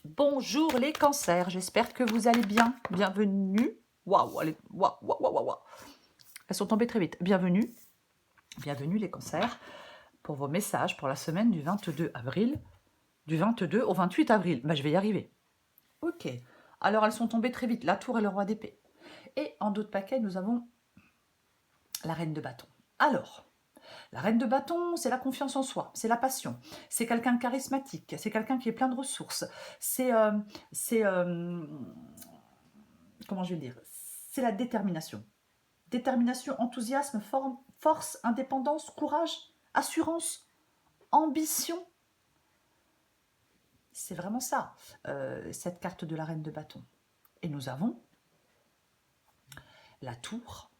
Bonjour les cancers, j'espère que vous allez bien. Bienvenue. Waouh, waouh, waouh, waouh, waouh. Elles sont tombées très vite. Bienvenue. Bienvenue les cancers pour vos messages pour la semaine du 22 avril. Du 22 au 28 avril. Je vais y arriver. Ok. Alors elles sont tombées très vite. La tour et le roi d'épée. Et en d'autres paquets, nous avons la reine de bâton. Alors, la reine de bâton, c'est la confiance en soi, c'est la passion, c'est quelqu'un de charismatique, c'est quelqu'un qui est plein de ressources, c'est comment je vais dire, c'est la détermination. Détermination, enthousiasme, force, indépendance, courage, assurance, ambition. C'est vraiment ça, cette carte de la reine de bâton. Et nous avons la tour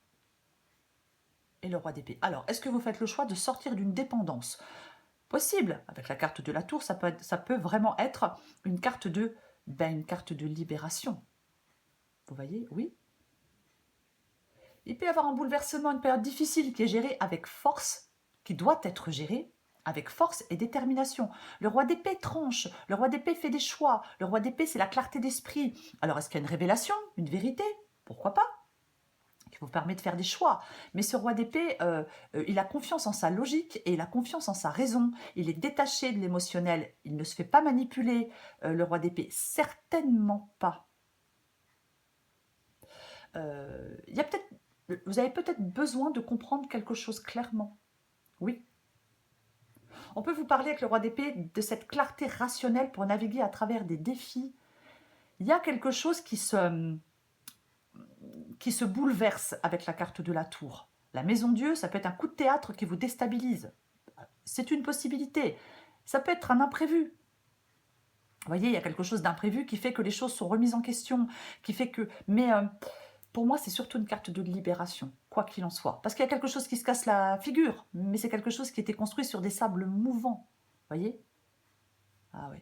et le roi d'épée. Alors, est-ce que vous faites le choix de sortir d'une dépendance? Possible. Avec la carte de la tour, ça peut vraiment être une carte de libération. Vous voyez? Oui. Il peut y avoir un bouleversement, une période difficile qui est gérée avec force, qui doit être gérée avec force et détermination. Le roi d'épée tranche, le roi d'épée fait des choix, le roi d'épée c'est la clarté d'esprit. Alors est-ce qu'il y a une révélation, une vérité? Pourquoi pas? Qui vous permet de faire des choix. Mais ce roi d'épée, il a confiance en sa logique et il a confiance en sa raison. Il est détaché de l'émotionnel. Il ne se fait pas manipuler, le roi d'épée. Certainement pas. Il y a peut-être, vous avez peut-être besoin de comprendre quelque chose clairement. Oui. On peut vous parler avec le roi d'épée de cette clarté rationnelle pour naviguer à travers des défis. Il y a quelque chose qui se bouleverse avec la carte de la tour. La maison Dieu, ça peut être un coup de théâtre qui vous déstabilise. C'est une possibilité. Ça peut être un imprévu. Vous voyez, il y a quelque chose d'imprévu qui fait que les choses sont remises en question, qui fait que... Mais pour moi, c'est surtout une carte de libération, quoi qu'il en soit. Parce qu'il y a quelque chose qui se casse la figure, mais c'est quelque chose qui était construit sur des sables mouvants. Vous voyez? Ah oui.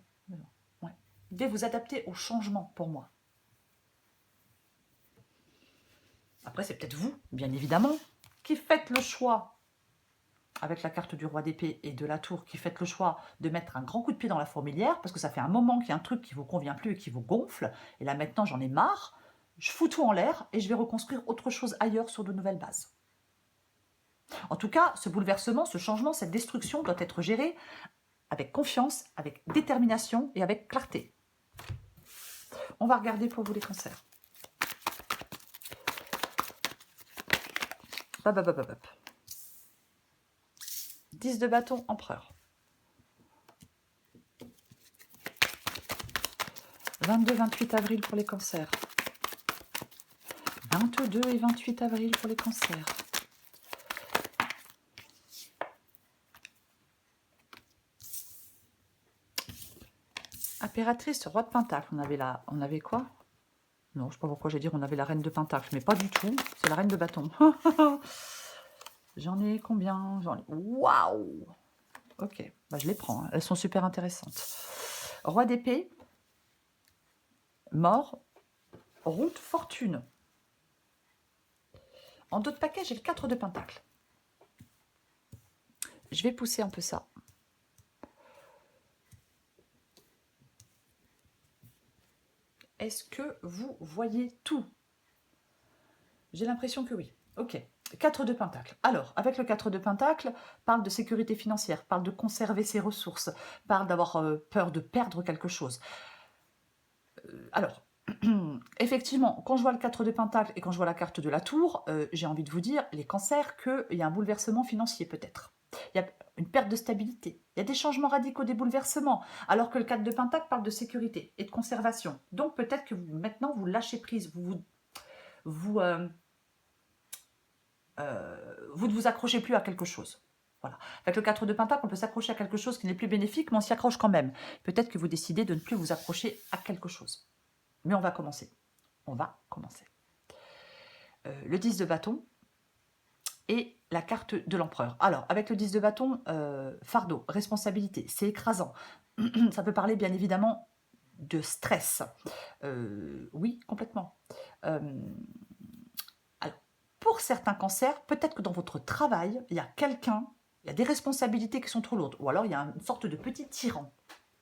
Ouais. Vous devez vous adapter au changement, pour moi. Après, c'est peut-être vous, bien évidemment, qui faites le choix, avec la carte du roi d'épée et de la tour, qui faites le choix de mettre un grand coup de pied dans la fourmilière, parce que ça fait un moment qu'il y a un truc qui ne vous convient plus et qui vous gonfle, et là maintenant j'en ai marre, je fous tout en l'air et je vais reconstruire autre chose ailleurs sur de nouvelles bases. En tout cas, ce bouleversement, ce changement, cette destruction doit être gérée avec confiance, avec détermination et avec clarté. On va regarder pour vous les cancers. Hop, hop, hop, hop. 10 de bâton, empereur. 22-28 avril pour les cancers. 22 et 28 avril pour les cancers. Impératrice, roi de pentacle. On avait quoi? Non, je ne sais pas pourquoi j'ai dit on avait la reine de pentacle, mais pas du tout. C'est la reine de bâton. J'en ai combien? J'en ai... Waouh! Ok, je les prends. Hein. Elles sont super intéressantes. Roi d'épée. Mort. Route fortune. En d'autres paquets, j'ai le 4 de pentacle. Je vais pousser un peu ça. Est-ce que vous voyez tout? J'ai l'impression que oui. Ok. 4 de pentacle. Alors, avec le 4 de pentacle, parle de sécurité financière, parle de conserver ses ressources, parle d'avoir peur de perdre quelque chose. Alors, effectivement, quand je vois le 4 de pentacle et quand je vois la carte de la tour, j'ai envie de vous dire, les cancers, qu'il y a un bouleversement financier peut-être. Il y a une perte de stabilité. Il y a des changements radicaux, des bouleversements. Alors que le 4 de pentacle parle de sécurité et de conservation. Donc peut-être que maintenant, vous lâchez prise. Vous ne vous accrochez plus à quelque chose. Voilà. Avec le 4 de pentacle, on peut s'accrocher à quelque chose qui n'est plus bénéfique, mais on s'y accroche quand même. Peut-être que vous décidez de ne plus vous accrocher à quelque chose. Mais on va commencer. On va commencer. Le 10 de bâton et la carte de l'empereur. Alors, avec le 10 de bâton, fardeau, responsabilité, c'est écrasant. Ça peut parler, bien évidemment, de stress. Oui, complètement. Alors, pour certains cancers, peut-être que dans votre travail, il y a quelqu'un, il y a des responsabilités qui sont trop lourdes, ou alors il y a une sorte de petit tyran.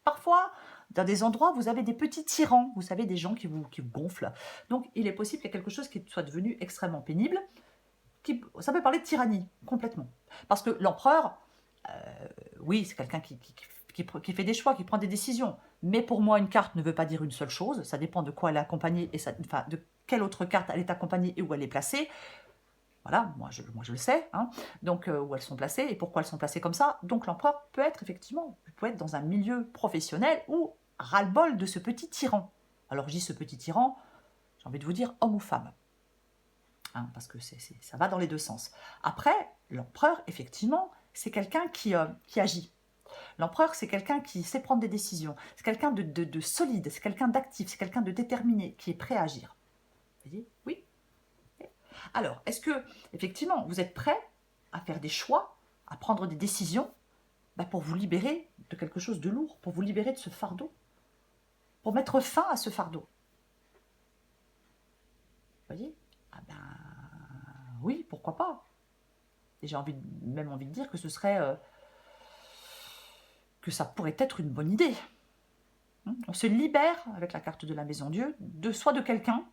Parfois, Dans des endroits, vous avez des petits tyrans, vous savez, des gens qui vous gonflent. Donc, il est possible qu'il y ait quelque chose qui soit devenu extrêmement pénible. Ça peut parler de tyrannie, complètement. Parce que l'empereur, oui, c'est quelqu'un qui fait des choix, qui prend des décisions. Mais pour moi, une carte ne veut pas dire une seule chose. Ça dépend de quoi elle est accompagnée, et enfin, de quelle autre carte elle est accompagnée et où elle est placée. Voilà, moi je le sais, hein. Donc où elles sont placées et pourquoi elles sont placées comme ça. Donc l'empereur peut être effectivement, peut être dans un milieu professionnel ou ras-le-bol de ce petit tyran. Alors je dis ce petit tyran, j'ai envie de vous dire homme ou femme, hein, parce que ça va dans les deux sens. Après, l'empereur, effectivement, c'est quelqu'un qui agit. L'empereur, c'est quelqu'un qui sait prendre des décisions, c'est quelqu'un de solide, c'est quelqu'un d'actif, c'est quelqu'un de déterminé, qui est prêt à agir. Vous voyez? Oui. Alors, est-ce que, effectivement, vous êtes prêt à faire des choix, à prendre des décisions pour vous libérer de quelque chose de lourd, pour vous libérer de ce fardeau, pour mettre fin à ce fardeau? Vous voyez? Ah ben oui, pourquoi pas? Et j'ai même envie de dire que ce serait que ça pourrait être une bonne idée. On se libère avec la carte de la Maison Dieu soit de quelqu'un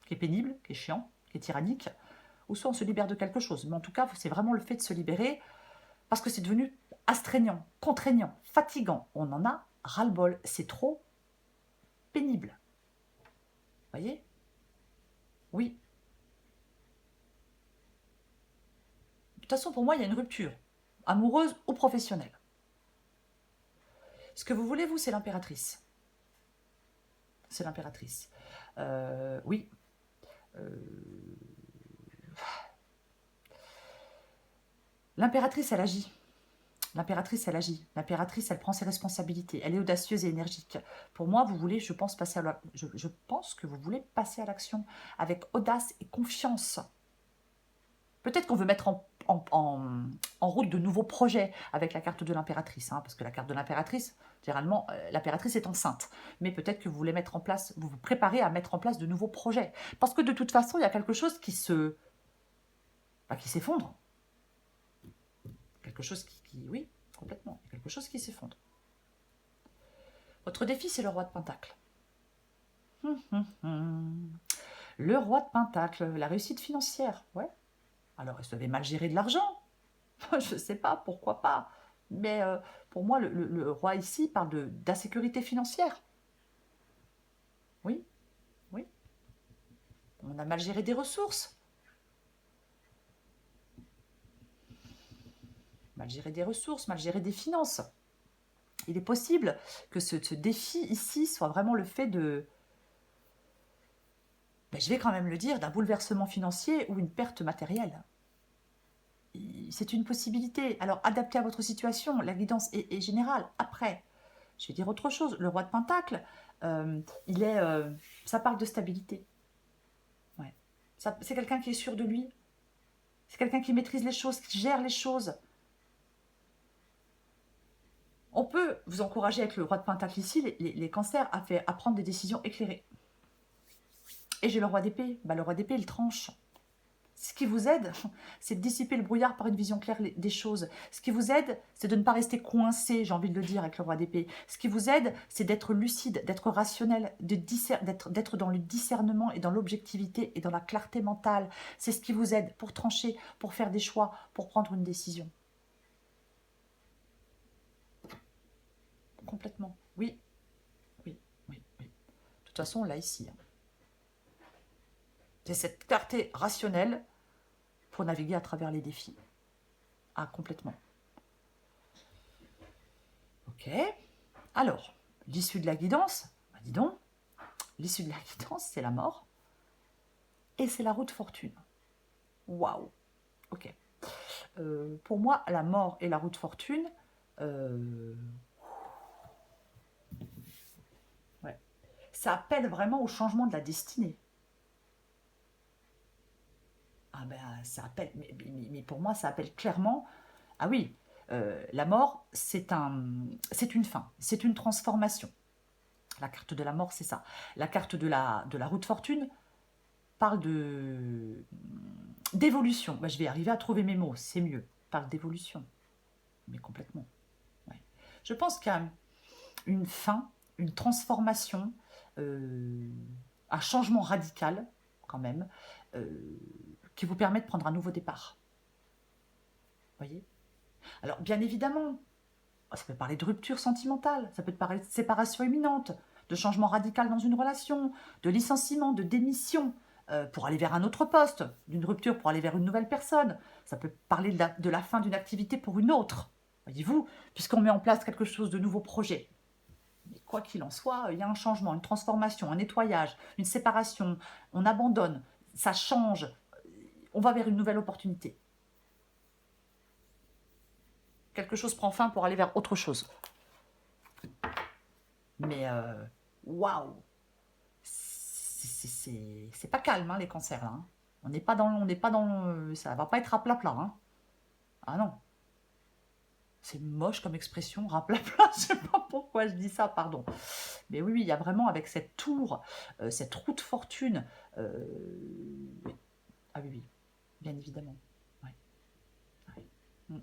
qui est pénible, qui est chiant, qui est tyrannique, ou soit on se libère de quelque chose. Mais en tout cas, c'est vraiment le fait de se libérer parce que c'est devenu astreignant, contraignant, fatigant. On en a ras-le-bol. C'est trop pénible. Vous voyez? Oui. De toute façon, pour moi, il y a une rupture, amoureuse ou professionnelle. Ce que vous voulez, vous, c'est l'impératrice. C'est l'impératrice. Oui. L'impératrice, elle agit. L'impératrice, elle agit. L'impératrice, elle prend ses responsabilités. Elle est audacieuse et énergique. Pour moi, vous voulez, je pense, je pense que vous voulez passer à l'action avec audace et confiance. Peut-être qu'on veut mettre en route de nouveaux projets avec la carte de l'impératrice, hein, parce que la carte de l'impératrice, généralement, l'impératrice est enceinte. Mais peut-être que vous voulez mettre en place, vous vous préparez à mettre en place de nouveaux projets. Parce que de toute façon, il y a quelque chose qui s'effondre. Quelque chose oui, complètement. Il y a quelque chose qui s'effondre. Votre défi, c'est le roi de Pentacle. Le roi de Pentacle, la réussite financière, ouais. Alors, est-ce que vous avez mal géré de l'argent? Je ne sais pas, pourquoi pas. Mais pour moi, le roi ici parle d'insécurité financière. Oui, oui. On a mal géré des ressources. Mal géré des ressources, mal géré des finances. Il est possible que ce défi ici soit vraiment le fait je vais quand même le dire, d'un bouleversement financier ou une perte matérielle. C'est une possibilité. Alors, adaptez à votre situation. La guidance est générale. Après, je vais dire autre chose. Le roi de Pentacle, ça parle de stabilité. Ouais. C'est quelqu'un qui est sûr de lui. C'est quelqu'un qui maîtrise les choses, qui gère les choses. On peut vous encourager avec le roi de Pentacle ici, les cancers, à prendre des décisions éclairées. Et j'ai le roi d'épée. Le roi d'épée, il tranche. Ce qui vous aide, c'est de dissiper le brouillard par une vision claire des choses. Ce qui vous aide, c'est de ne pas rester coincé, j'ai envie de le dire, avec le roi d'épée. Ce qui vous aide, c'est d'être lucide, d'être rationnel, d'être dans le discernement et dans l'objectivité et dans la clarté mentale. C'est ce qui vous aide pour trancher, pour faire des choix, pour prendre une décision. Complètement. Oui. Oui, oui, oui. De toute façon, on l'a ici. C'est cette clarté rationnelle pour naviguer à travers les défis. Ah, complètement. Ok. Alors, l'issue de la guidance, dis donc, l'issue de la guidance, c'est la mort. Et c'est la roue de fortune. Waouh. Ok. Pour moi, la mort et la roue de fortune, ouais, ça appelle vraiment au changement de la destinée. Ah ben, ça appelle, mais pour moi, ça appelle clairement, ah oui, la mort, c'est une fin, c'est une transformation. La carte de la mort, c'est ça. La carte de la roue de fortune parle d'évolution. Je vais arriver à trouver mes mots, c'est mieux. Parle d'évolution, mais complètement. Ouais. Je pense qu'il une fin, une transformation, un changement radical, quand même, qui vous permet de prendre un nouveau départ. Voyez? Alors, bien évidemment, ça peut parler de rupture sentimentale, ça peut parler de séparation imminente, de changement radical dans une relation, de licenciement, de démission, pour aller vers un autre poste, d'une rupture pour aller vers une nouvelle personne. Ça peut parler de la fin d'une activité pour une autre, voyez-vous, puisqu'on met en place quelque chose de nouveau projet. Mais quoi qu'il en soit, il y a un changement, une transformation, un nettoyage, une séparation, on abandonne, ça change, on va vers une nouvelle opportunité. Quelque chose prend fin pour aller vers autre chose. Mais waouh, c'est pas calme, hein, les cancers là. Hein. On n'est pas dans, ça va pas être à plat plat. Hein. Ah non, c'est moche comme expression, raplapla. Je sais pas pourquoi je dis ça, pardon. Mais oui, il y a vraiment avec cette tour, cette roue de fortune. Oui. Ah oui, oui, bien évidemment. Ouais. Ouais. Mm.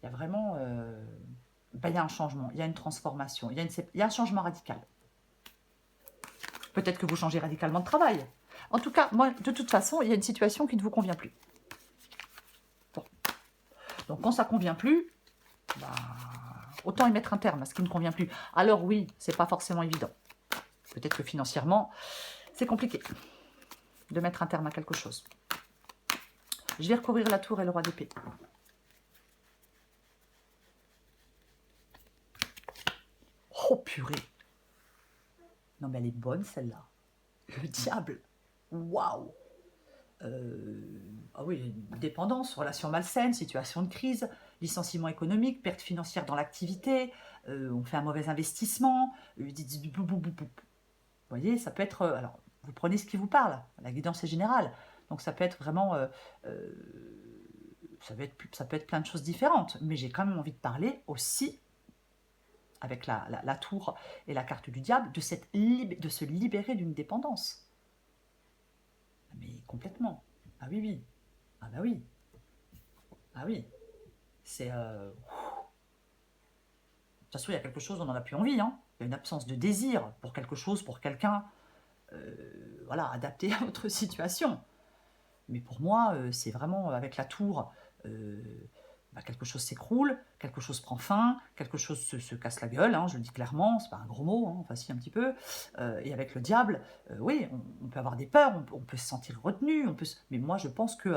Il y a vraiment, ben, il y a un changement, il y a une transformation, il y a un changement radical. Peut-être que vous changez radicalement de travail. En tout cas, moi, de toute façon, il y a une situation qui ne vous convient plus. Bon. Donc, quand ça ne convient plus, bah, autant y mettre un terme à ce qui ne convient plus. Alors oui, c'est pas forcément évident. Peut-être que financièrement, c'est compliqué de mettre un terme à quelque chose. Je vais recouvrir la tour et le roi d'épée. Oh purée! Non mais elle est bonne celle-là. Le diable! Waouh! Ah oui, dépendance, relation malsaine, situation de crise, licenciement économique, perte financière dans l'activité, on fait un mauvais investissement, vous voyez, ça peut être... alors, vous prenez ce qui vous parle, la guidance est générale, donc ça peut être vraiment... ça peut être plein de choses différentes, mais j'ai quand même envie de parler aussi, avec la tour et la carte du diable, de se libérer d'une dépendance. Mais complètement. Ah oui, oui. Ah bah oui. Ah oui. C'est... de toute façon, il y a quelque chose, on n'en a plus envie. Hein. Il y a une absence de désir pour quelque chose, pour quelqu'un, voilà, adapté à votre situation. Mais pour moi, c'est vraiment avec la tour, bah, quelque chose s'écroule, quelque chose prend fin, quelque chose se casse la gueule, hein, je le dis clairement, c'est pas un gros mot, hein, enfin si un petit peu. Et avec le diable, oui, on peut avoir des peurs, on peut se sentir retenu, mais moi je pense que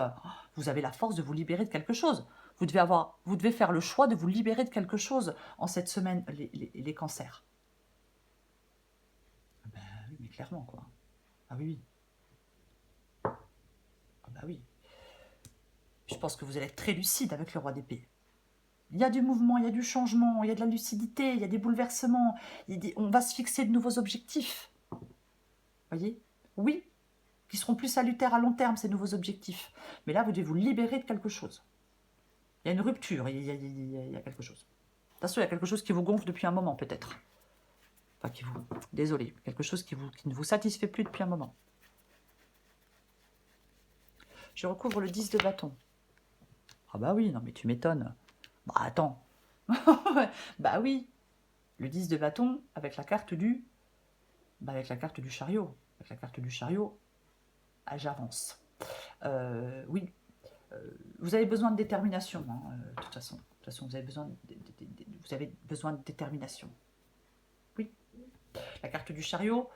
vous avez la force de vous libérer de quelque chose. Vous devez faire le choix de vous libérer de quelque chose en cette semaine, les cancers. Ben oui, mais clairement quoi. Ah oui, oui. Ah bah oui. Je pense que vous allez être très lucide avec le roi d'épée. Il y a du mouvement, il y a du changement, il y a de la lucidité, il y a des bouleversements. On va se fixer de nouveaux objectifs. Voyez? Oui, qui seront plus salutaires à long terme, ces nouveaux objectifs. Mais là, vous devez vous libérer de quelque chose. Il y a une rupture, il y a quelque chose. De toute façon, il y a quelque chose qui vous gonfle depuis un moment, peut-être. Enfin, désolé, quelque chose qui ne vous satisfait plus depuis un moment. Je recouvre le 10 de bâton. Ah bah oui, non mais tu m'étonnes. Bah attends. Bah oui. Le 10 de bâton avec la carte du... Bah avec la carte du chariot. Avec la carte du chariot, j'avance. Oui. Vous avez besoin de détermination, hein, de toute façon. De toute façon, vous avez besoin de détermination. Oui. La carte du chariot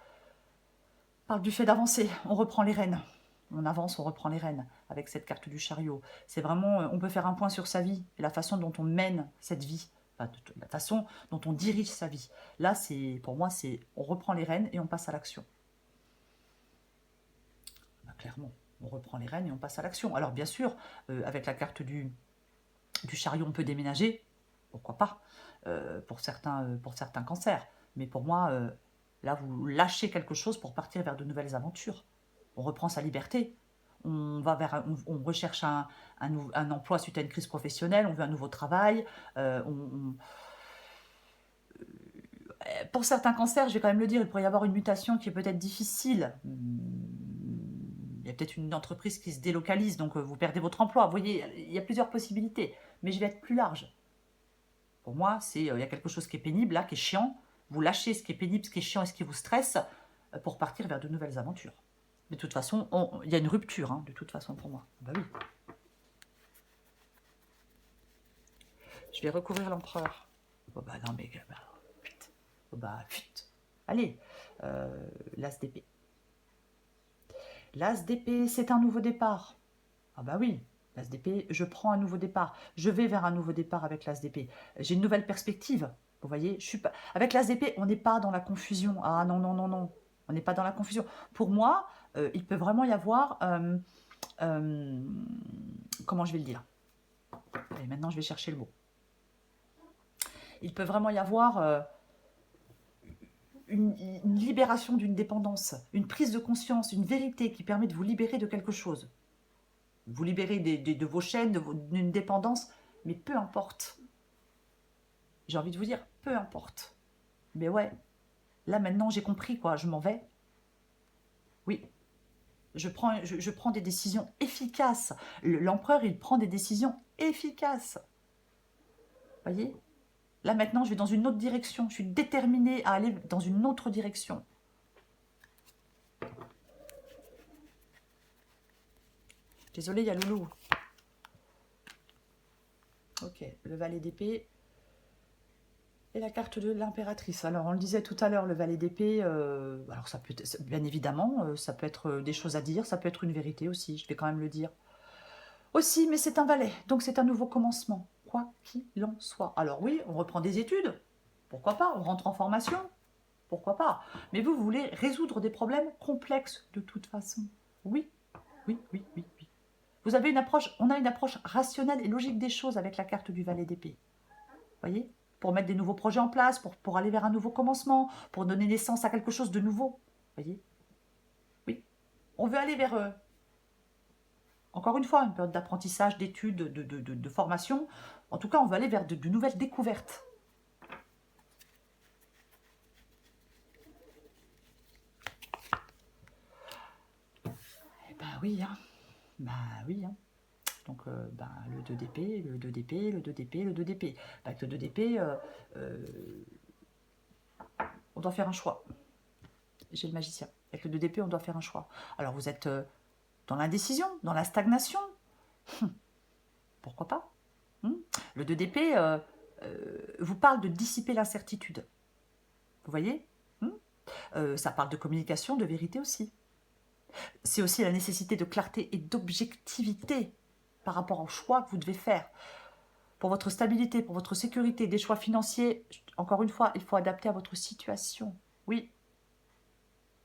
parle du fait d'avancer. On reprend les rênes. On avance, on reprend les rênes avec cette carte du chariot. C'est vraiment, on peut faire un point sur sa vie et la façon dont on mène cette vie, enfin, la façon dont on dirige sa vie. Là, pour moi, on reprend les rênes et on passe à l'action. Ben, clairement, on reprend les rênes et on passe à l'action. Alors bien sûr, avec la carte du chariot, on peut déménager, pourquoi pas, pour certains cancers. Mais pour moi, là, vous lâchez quelque chose pour partir vers de nouvelles aventures. On reprend sa liberté. On recherche un emploi suite à une crise professionnelle, on veut un nouveau travail. Pour certains cancers, je vais quand même le dire, il pourrait y avoir une mutation qui est peut-être difficile. Il y a peut-être une entreprise qui se délocalise, donc vous perdez votre emploi. Vous voyez, il y a plusieurs possibilités. Mais je vais être plus large. Pour moi, il y a quelque chose qui est pénible, là, qui est chiant. Vous lâchez ce qui est pénible, ce qui est chiant et ce qui vous stresse pour partir vers de nouvelles aventures. De toute façon, il y a une rupture, hein, de toute façon, pour moi. Bah oui. Je vais recouvrir l'empereur. Oh bah non, mais... Bah, putain. Oh bah, putain. Allez, l'as d'épée. L'as d'épée, c'est un nouveau départ. Ah bah oui, l'as d'épée, je prends un nouveau départ. Je vais vers un nouveau départ avec l'as d'épée. J'ai une nouvelle perspective. Vous voyez, je suis pas... Avec l'as d'épée, on n'est pas dans la confusion. Ah non, non, non, non. On n'est pas dans la confusion. Pour moi, il peut vraiment y avoir... comment je vais le dire? Et maintenant, je vais chercher le mot. Il peut vraiment y avoir... une libération d'une dépendance, une prise de conscience, une vérité qui permet de vous libérer de quelque chose. Vous libérer de vos chaînes, d'une dépendance, mais peu importe. J'ai envie de vous dire, peu importe. Mais ouais, là maintenant j'ai compris quoi, je m'en vais. Oui, je prends des décisions efficaces. L'empereur, il prend des décisions efficaces. Voyez? Là maintenant, je vais dans une autre direction. Je suis déterminée à aller dans une autre direction. Désolée, il y a Loulou. Ok, le valet d'épée et la carte de l'impératrice. Alors, on le disait tout à l'heure, le valet d'épée, alors ça peut être, bien évidemment, ça peut être des choses à dire, ça peut être une vérité aussi, je vais quand même le dire. Aussi, mais c'est un valet, donc c'est un nouveau commencement, quoi qu'il en soit. Alors oui, on reprend des études, pourquoi pas, on rentre en formation, pourquoi pas. Mais vous voulez résoudre des problèmes complexes de toute façon. Oui, oui, oui, oui, oui. Vous avez une approche, on a une approche rationnelle et logique des choses avec la carte du valet d'épée. Voyez, pour mettre des nouveaux projets en place, pour aller vers un nouveau commencement, pour donner naissance à quelque chose de nouveau. Voyez, oui, on veut aller vers, encore une fois, une période d'apprentissage, d'études, de formation. En tout cas, on veut aller vers de nouvelles découvertes. Eh ben oui, hein. Bah oui, hein. Donc, le 2 d'épée, le 2 d'épée, le 2 d'épée, le 2 d'épée. Avec le 2 d'épée, on doit faire un choix. J'ai le magicien. Avec le 2 d'épée, on doit faire un choix. Alors, vous êtes dans l'indécision, dans la stagnation. Pourquoi pas? Le 2 d'épée vous parle de dissiper l'incertitude. Vous voyez? Ça parle de communication, de vérité aussi. C'est aussi la nécessité de clarté et d'objectivité par rapport au choix que vous devez faire. Pour votre stabilité, pour votre sécurité, des choix financiers, encore une fois, il faut adapter à votre situation. Oui.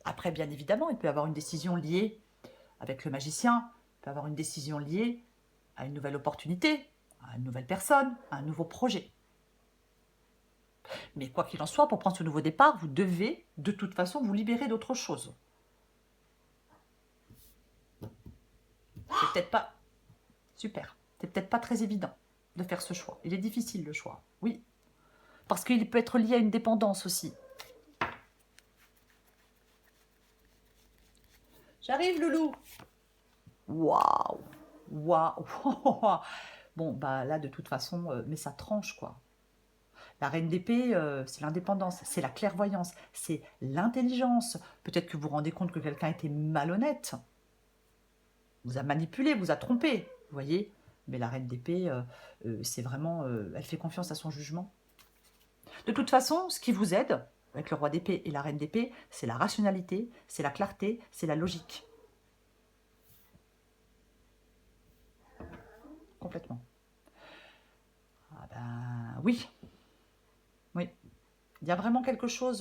Après, bien évidemment, il peut y avoir une décision liée avec le magicien, il peut y avoir une décision liée à une nouvelle opportunité, à une nouvelle personne, à un nouveau projet. Mais quoi qu'il en soit, pour prendre ce nouveau départ, vous devez de toute façon vous libérer d'autre chose. C'est peut-être pas... Super. C'est peut-être pas très évident de faire ce choix. Il est difficile le choix, oui. Parce qu'il peut être lié à une dépendance aussi. J'arrive, Loulou. Waouh. Waouh. Bon, bah là, de toute façon, mais ça tranche, quoi. La reine d'épée, c'est l'indépendance, c'est la clairvoyance, c'est l'intelligence. Peut-être que vous vous rendez compte que quelqu'un était malhonnête, vous a manipulé, vous a trompé, vous voyez. Mais la reine d'épée, c'est vraiment... elle fait confiance à son jugement. De toute façon, ce qui vous aide, avec le roi d'épée et la reine d'épée, c'est la rationalité, c'est la clarté, c'est la logique. Complètement. Ah ben oui. Oui. Il y a vraiment quelque chose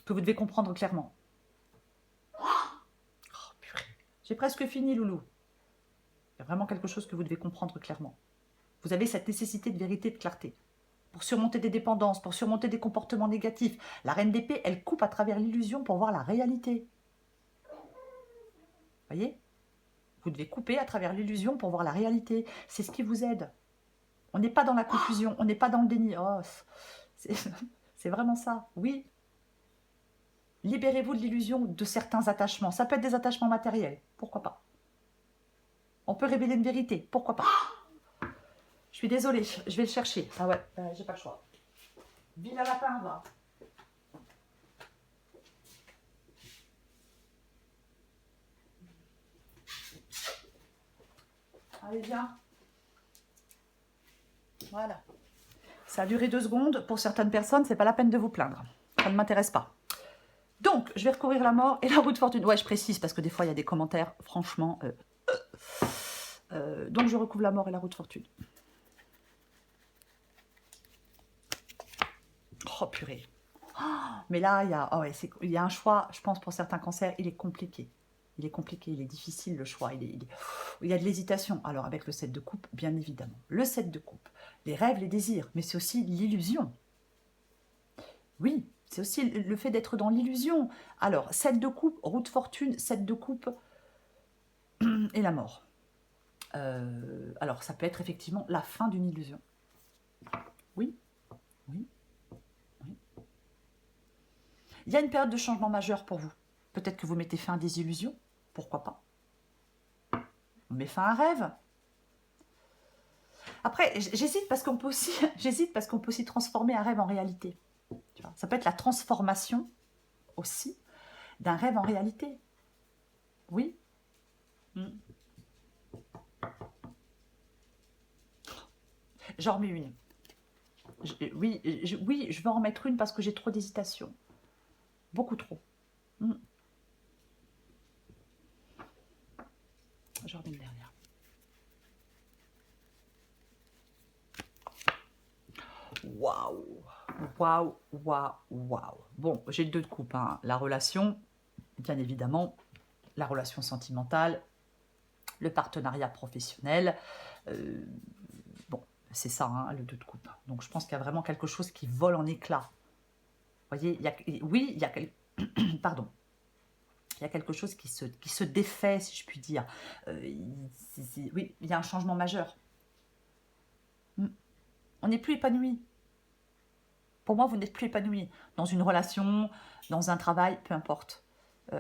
que vous devez comprendre clairement. Oh, purée. J'ai presque fini, Loulou. Il y a vraiment quelque chose que vous devez comprendre clairement. Vous avez cette nécessité de vérité, de clarté. Pour surmonter des dépendances, pour surmonter des comportements négatifs. La reine d'épée, elle coupe à travers l'illusion pour voir la réalité. Voyez? Vous devez couper à travers l'illusion pour voir la réalité. C'est ce qui vous aide. On n'est pas dans la confusion, on n'est pas dans le déni. Oh, c'est vraiment ça, oui. Libérez-vous de l'illusion de certains attachements. Ça peut être des attachements matériels, pourquoi pas. On peut révéler une vérité, pourquoi pas. suis désolée, je vais le chercher. Ah ouais, j'ai pas le choix. Ville à lapin, va. Allez, viens. Voilà. Ça a duré 2 secondes. Pour certaines personnes, c'est pas la peine de vous plaindre. Ça ne m'intéresse pas. Donc, je vais recourir la mort et la roue de fortune. Ouais, je précise parce que des fois, il y a des commentaires, franchement. Donc, je recouvre la mort et la roue de fortune. Oh, purée. Oh, mais là, il y a un choix, je pense, pour certains cancers, il est compliqué. Il est compliqué, il est difficile le choix. Il y a de l'hésitation. Alors, avec le 7 de coupe, bien évidemment. Le 7 de coupe, les rêves, les désirs, mais c'est aussi l'illusion. Oui, c'est aussi le fait d'être dans l'illusion. Alors, 7 de coupe, roue de fortune, 7 de coupe et la mort. Alors, ça peut être effectivement la fin d'une illusion. Oui, oui, oui. Il y a une période de changement majeur pour vous. Peut-être que vous mettez fin à des illusions. Pourquoi pas? On met fin à un rêve. Après, j'hésite parce qu'on peut aussi, transformer un rêve en réalité. Tu vois, ça peut être la transformation aussi d'un rêve en réalité. Oui. J'en remets une. Oui, je vais en mettre une parce que j'ai trop d'hésitation. Beaucoup trop. J'en remets une dernière. Waouh, waouh, waouh, waouh. Bon, j'ai le 2 de coupe. Hein. La relation, bien évidemment, la relation sentimentale, le partenariat professionnel. Bon, c'est ça, hein, le 2 de coupe. Donc, je pense qu'il y a vraiment quelque chose qui vole en éclats. Vous voyez, il y a pardon. Il y a quelque chose qui se défait, si je puis dire. Oui, il y a un changement majeur. On n'est plus épanoui. Pour moi, vous n'êtes plus épanoui dans une relation, dans un travail, peu importe.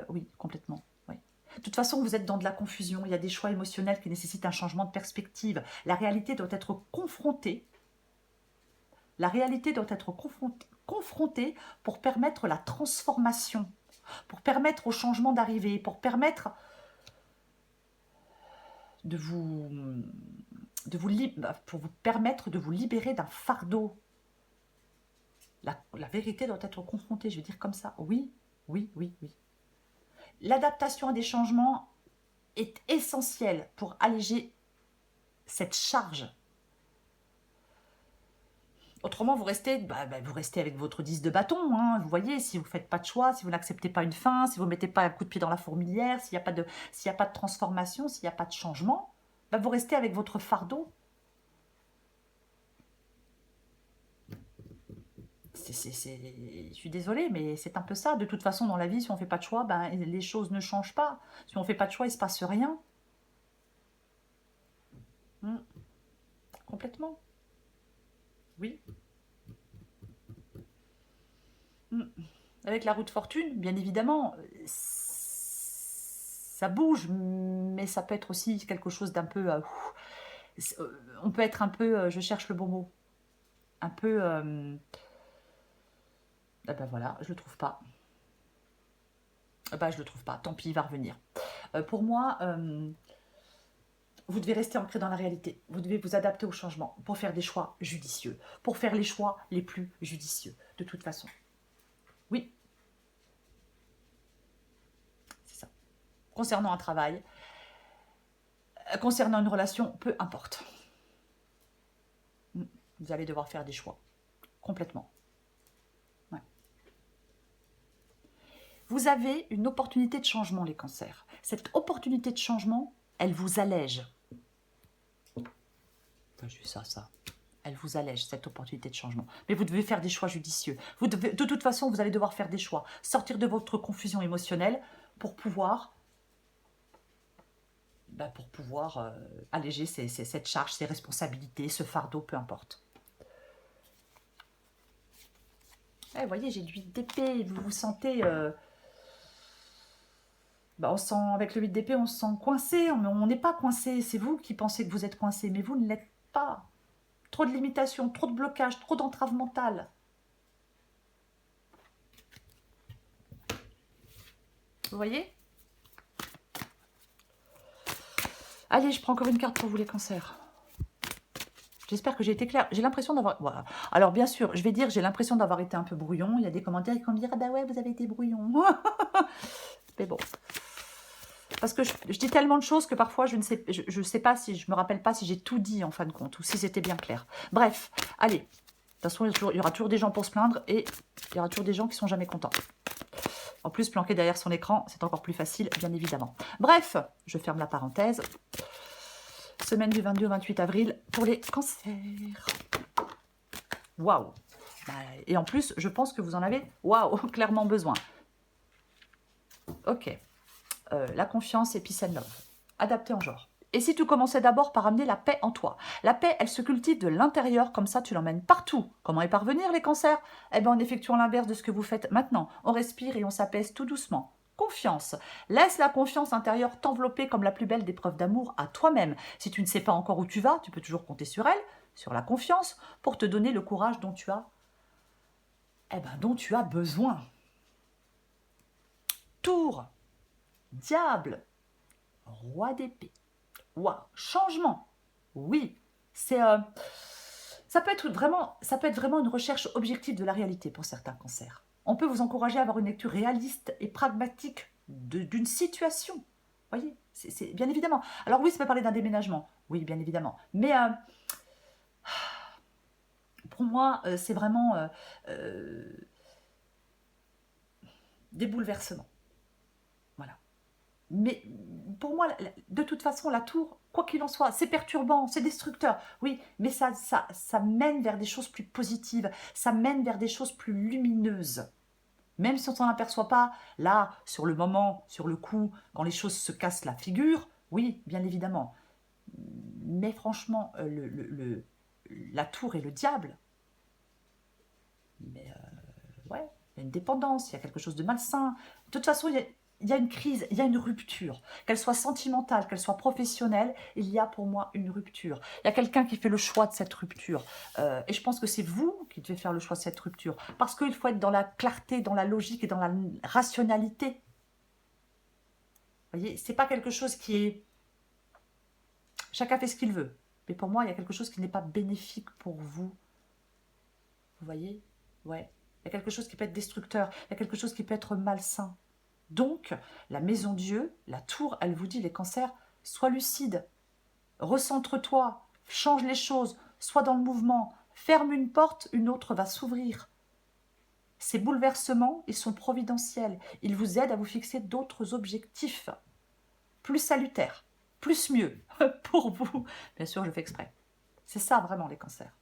Oui, complètement. Oui. De toute façon, vous êtes dans de la confusion. Il y a des choix émotionnels qui nécessitent un changement de perspective. La réalité doit être confrontée. La réalité doit être confrontée pour permettre la transformation, pour permettre au changement d'arriver, pour permettre pour vous permettre de vous libérer d'un fardeau. La vérité doit être confrontée, je veux dire comme ça. Oui, oui, oui, oui. L'adaptation à des changements est essentielle pour alléger cette charge. Autrement, vous restez avec votre 10 de bâton. Hein. Vous voyez, si vous ne faites pas de choix, si vous n'acceptez pas une fin, si vous ne mettez pas un coup de pied dans la fourmilière, s'il n'y a pas de transformation, s'il n'y a pas de changement, vous restez avec votre fardeau. Je suis désolée, mais c'est un peu ça. De toute façon, dans la vie, si on ne fait pas de choix, les choses ne changent pas. Si on ne fait pas de choix, il ne se passe rien. Complètement. Oui. Avec la roue de fortune, bien évidemment, ça bouge, mais ça peut être aussi quelque chose d'un peu... on peut être un peu... je cherche le bon mot. Un peu... voilà, je le trouve pas. Je le trouve pas. Tant pis, il va revenir. Pour moi... vous devez rester ancré dans la réalité. Vous devez vous adapter au changement pour faire des choix judicieux, pour faire les choix les plus judicieux, de toute façon. Oui. C'est ça. Concernant un travail, concernant une relation, peu importe. Vous allez devoir faire des choix. Complètement. Ouais. Vous avez une opportunité de changement, les cancers. Cette opportunité de changement, elle vous allège. Juste ça. Elle vous allège, cette opportunité de changement. Mais vous devez faire des choix judicieux. De toute façon, vous allez devoir faire des choix. Sortir de votre confusion émotionnelle pour pouvoir alléger cette charge, ces responsabilités, ce fardeau, peu importe. Vous voyez, j'ai de 8 d'épée. Vous vous sentez... avec le 8 d'épée, on se sent coincé. On n'est pas coincé. C'est vous qui pensez que vous êtes coincé, mais vous ne l'êtes pas. trop de limitations, trop de blocages, trop d'entraves mentales. Vous voyez? Allez, je prends encore une carte pour vous les cancers. J'espère que j'ai été claire. J'ai l'impression d'avoir... Voilà. Alors bien sûr, je vais dire, j'ai l'impression d'avoir été un peu brouillon. Il y a des commentaires qui vont me dire, ah bah ouais, vous avez été brouillon. Mais bon. Parce que je dis tellement de choses que parfois, je ne sais pas si, je me rappelle pas si j'ai tout dit en fin de compte, ou si c'était bien clair. Bref, allez. De toute façon, il y aura toujours des gens pour se plaindre, et il y aura toujours des gens qui sont jamais contents. En plus, planqué derrière son écran, c'est encore plus facile, bien évidemment. Bref, je ferme la parenthèse. Semaine du 22 au 28 avril pour les cancers. Waouh! Et en plus, je pense que vous en avez, waouh, clairement besoin. Ok. La confiance et peace and love. Adapté en genre. Et si tu commençais d'abord par amener la paix en toi? La paix, elle se cultive de l'intérieur, comme ça tu l'emmènes partout. Comment y parvenir les cancers? Eh bien en effectuant l'inverse de ce que vous faites maintenant. On respire et on s'apaise tout doucement. Confiance. Laisse la confiance intérieure t'envelopper comme la plus belle des preuves d'amour à toi-même. Si tu ne sais pas encore où tu vas, tu peux toujours compter sur elle, sur la confiance, pour te donner le courage dont tu as, dont tu as besoin. Tour, diable, roi d'épée. Waouh, changement. Oui, c'est ça peut être vraiment une recherche objective de la réalité pour certains cancers. On peut vous encourager à avoir une lecture réaliste et pragmatique d'une situation. Voyez, c'est bien évidemment. Alors oui, ça peut parler d'un déménagement. Oui, bien évidemment. Mais pour moi, c'est vraiment des bouleversements. Voilà. Mais pour moi, de toute façon, la tour, quoi qu'il en soit, c'est perturbant, c'est destructeur. Oui, mais ça mène vers des choses plus positives. Ça mène vers des choses plus lumineuses. Même si on ne s'en aperçoit pas, là, sur le moment, sur le coup, quand les choses se cassent la figure, oui, bien évidemment. Mais franchement, la tour et le diable, mais ouais, il y a une dépendance, il y a quelque chose de malsain. De toute façon, il y a une crise, il y a une rupture. Qu'elle soit sentimentale, qu'elle soit professionnelle, il y a pour moi une rupture. Il y a quelqu'un qui fait le choix de cette rupture. Et je pense que c'est vous qui devez faire le choix de cette rupture. Parce qu'il faut être dans la clarté, dans la logique et dans la rationalité. Vous voyez, c'est pas quelque chose qui est... Chacun fait ce qu'il veut. Mais pour moi, il y a quelque chose qui n'est pas bénéfique pour vous. Vous voyez? Ouais. Il y a quelque chose qui peut être destructeur. Il y a quelque chose qui peut être malsain. Donc, la maison Dieu, la tour, elle vous dit, les cancers, sois lucide, recentre-toi, change les choses, sois dans le mouvement, ferme une porte, une autre va s'ouvrir. Ces bouleversements, ils sont providentiels. Ils vous aident à vous fixer d'autres objectifs, plus salutaires, plus mieux pour vous. Bien sûr, je fais exprès. C'est ça vraiment les cancers.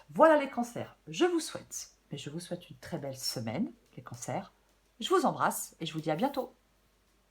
Voilà les cancers. Je vous souhaite une très belle semaine, les cancers. Je vous embrasse et je vous dis à bientôt.